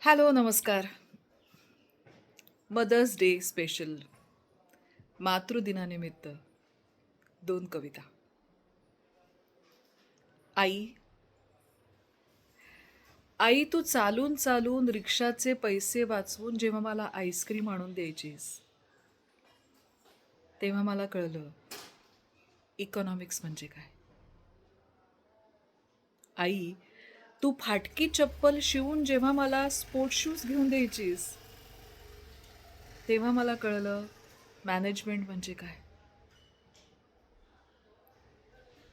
Hello, नमस्कार. Mother's day special मातृदिनानिमित्त 2 कविता. आई, आई तू चालून चालून रिक्षाचे पैसे वाचवून जेव्हा मला आईस्क्रीम आणून द्यायचीस, तेव्हा मला कळलं इकॉनॉमिक्स म्हणजे काय. आई, तू फाटकी चप्पल शिवून जेव्हा मला स्पोर्ट्स शूज घेऊन द्यायचीस, तेव्हा मला कळलं मॅनेजमेंट म्हणजे काय.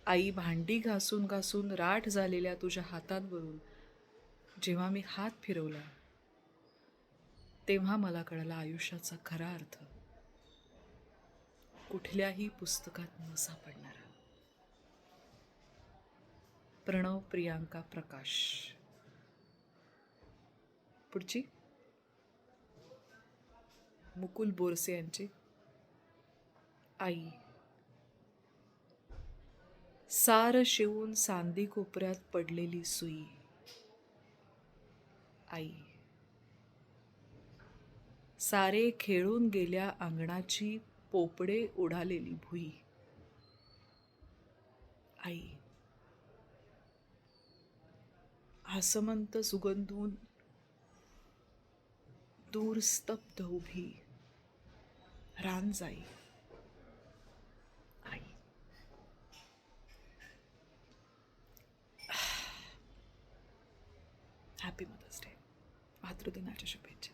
आई, भांडी घासून घासून राठ झालेल्या तुझ्या हातांवरून जेव्हा मी हात फिरवला, तेव्हा मला कळला आयुष्याचा खरा अर्थ, कुठल्याही पुस्तकात न सापडणारा. प्रणव प्रियांका प्रकाश. पुढची मुकुल बोरसे यांची. आई, सार शिवून सांदी कोपऱ्यात पडलेली सुई. आई, सारे खेळून गेल्या अंगणाची पोपडे उडालेली भुई. आई, आसमंत सुगंधून दूर स्तब्ध उभी रानजाई. आई, हॅपी मदर्स डे. मातृदिनाच्या शुभेच्छा.